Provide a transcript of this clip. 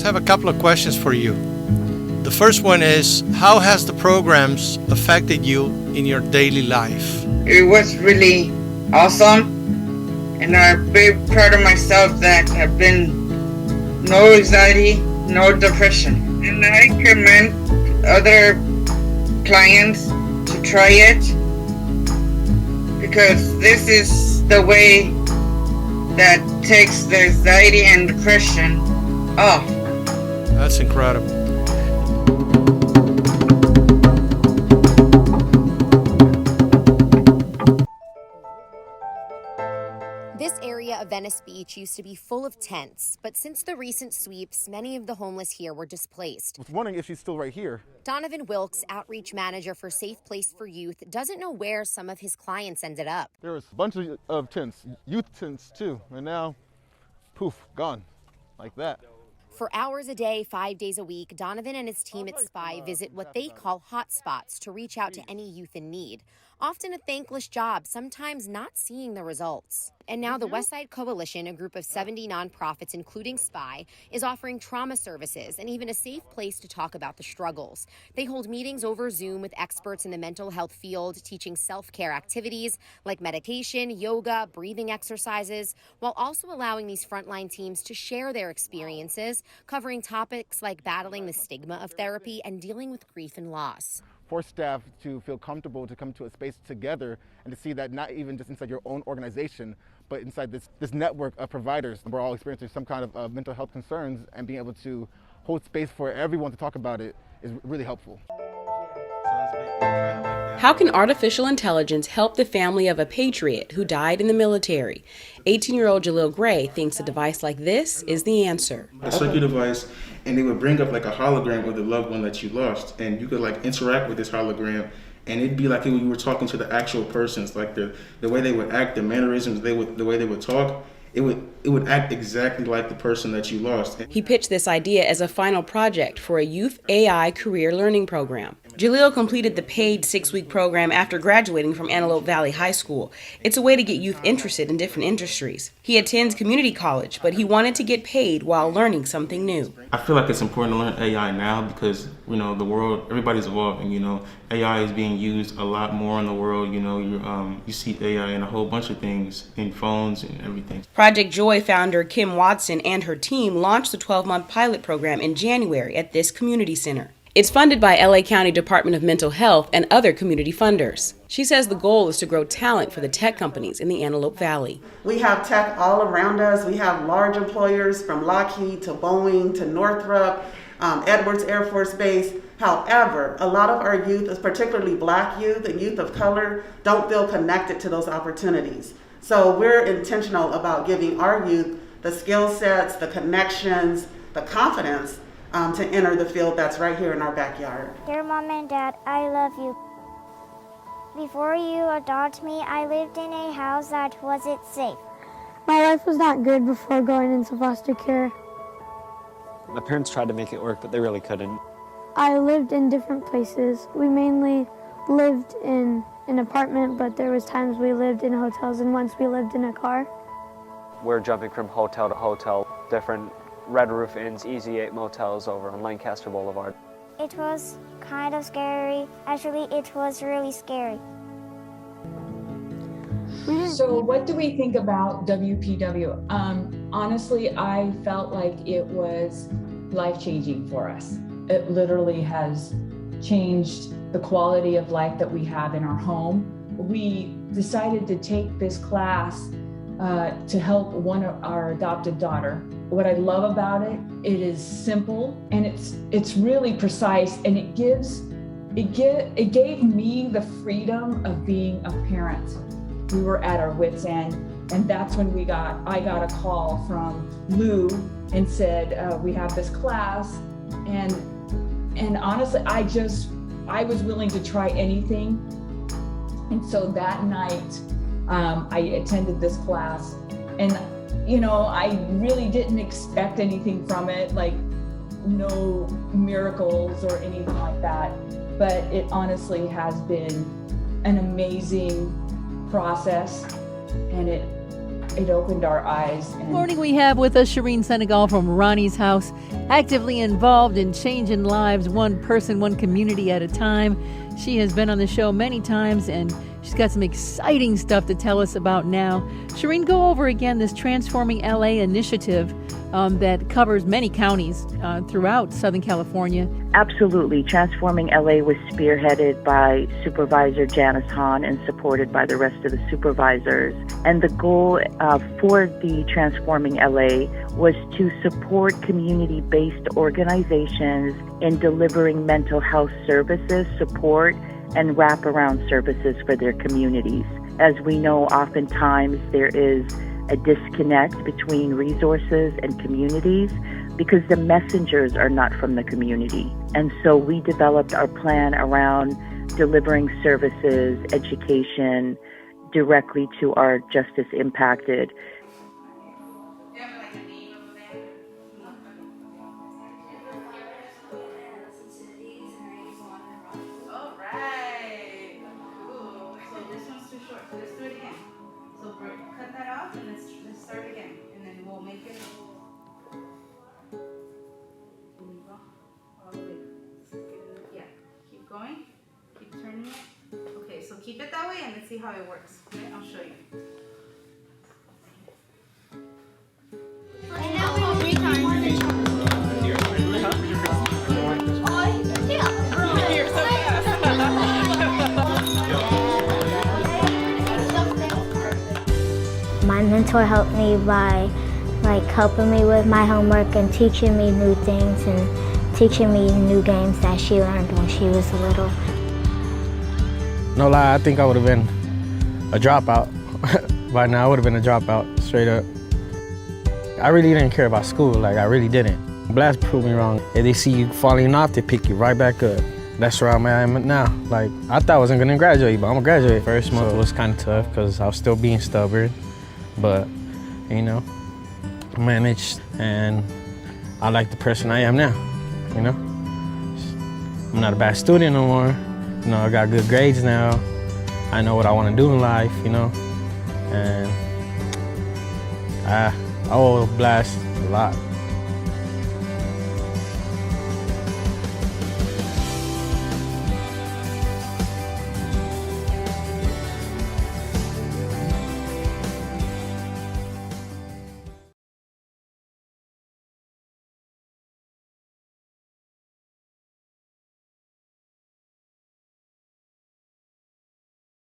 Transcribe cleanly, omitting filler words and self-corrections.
have a couple of questions for you. The first one is, how has the programs affected you in your daily life? It was really awesome, and I'm very proud of myself that have been no anxiety, no depression. And I recommend other clients to try it because this is the way that takes the anxiety and depression off. That's incredible. This area of Venice Beach used to be full of tents, but since the recent sweeps, many of the homeless here were displaced. I was wondering if she's still right here. Donovan Wilkes, outreach manager for Safe Place for Youth, doesn't know where some of his clients ended up. There was a bunch of tents, youth tents too, and now, poof, gone, like that. For hours a day, 5 days a week, Donovan and his team at SPY visit what they call hotspots to reach out to any youth in need. Often a thankless job, sometimes not seeing the results. And now the Westside Coalition, a group of 70 nonprofits, including SPY, is offering trauma services and even a safe place to talk about the struggles. They hold meetings over Zoom with experts in the mental health field, teaching self-care activities like meditation, yoga, breathing exercises, while also allowing these frontline teams to share their experiences, covering topics like battling the stigma of therapy and dealing with grief and loss. For staff to feel comfortable to come to a space together and to see that not even just inside your own organization, but inside this network of providers, we're all experiencing some kind of mental health concerns, and being able to hold space for everyone to talk about it is really helpful. How can artificial intelligence help the family of a patriot who died in the military? 18-year-old Jalil Gray thinks a device like this is the answer. A circuit device, and it would bring up like a hologram of the loved one that you lost, and you could like interact with this hologram, and it'd be like you were talking to the actual persons, like the way they would act, the mannerisms, the way they would talk. It would act exactly like the person that you lost. He pitched this idea as a final project for a youth AI career learning program. Jalil completed the paid 6-week program after graduating from Antelope Valley High School. It's a way to get youth interested in different industries. He attends community college, but he wanted to get paid while learning something new. I feel like it's important to learn AI now because, the world, everybody's evolving, AI is being used a lot more in the world, you see AI in a whole bunch of things, in phones and everything. Project Joy founder Kim Watson and her team launched the 12-month pilot program in January at this community center. It's funded by LA County Department of Mental Health and other community funders. She says the goal is to grow talent for the tech companies in the Antelope Valley. We have tech all around us. We have large employers from Lockheed to Boeing to Northrop, Edwards Air Force Base. However, a lot of our youth, particularly Black youth and youth of color, don't feel connected to those opportunities. So we're intentional about giving our youth the skill sets, the connections, the confidence to enter the field that's right here in our backyard. Dear Mom and Dad, I love you. Before you adopt me, I lived in a house that wasn't safe. My life was not good before going into foster care. My parents tried to make it work, but they really couldn't. I lived in different places. We mainly lived in an apartment, but there was times we lived in hotels, and once we lived in a car. We're jumping from hotel to hotel, different Red Roof Inns, Easy 8 motels over on Lancaster Boulevard. It was kind of scary. Actually, it was really scary. So what do we think about WPW? Honestly, I felt like it was life-changing for us. It literally has changed the quality of life that we have in our home. We decided to take this class to help our adopted daughter. What I love about it, it is simple and it's really precise, and it gave me the freedom of being a parent. We were at our wits' end, and that's when I got a call from Lou and said, we have this class, and honestly, I was willing to try anything. And so that night, I attended this class, and I really didn't expect anything from it, like no miracles or anything like that. But it honestly has been an amazing process, and it opened our eyes. This morning we have with us Shireen Senegal from Ronnie's House, actively involved in changing lives one person, one community at a time. She has been on the show many times and she's got some exciting stuff to tell us about now. Shireen, go over again this Transforming LA initiative that covers many counties throughout Southern California. Absolutely. Transforming LA was spearheaded by Supervisor Janice Hahn and supported by the rest of the supervisors. And the goal for the Transforming LA was to support community-based organizations in delivering mental health services, support, and wraparound services for their communities. As we know, oftentimes there is a disconnect between resources and communities because the messengers are not from the community. And so we developed our plan around delivering services, education directly to our justice impacted. Keep it that way and let's see how it works. Okay, I'll show you. My mentor helped me by helping me with my homework and teaching me new things and teaching me new games that she learned when she was little. No lie, I think I would have been a dropout. By now, I would have been a dropout, straight up. I really didn't care about school, like I really didn't. Blast proved me wrong. If they see you falling off, they pick you right back up. That's where I'm at now. Like, I thought I wasn't gonna graduate, but I'm gonna graduate. First month was kind of tough because I was still being stubborn, but, you know, managed, and I like the person I am now, you know? I'm not a bad student no more. You know, I got good grades now. I know what I want to do in life, you know, and I owe Blast a lot.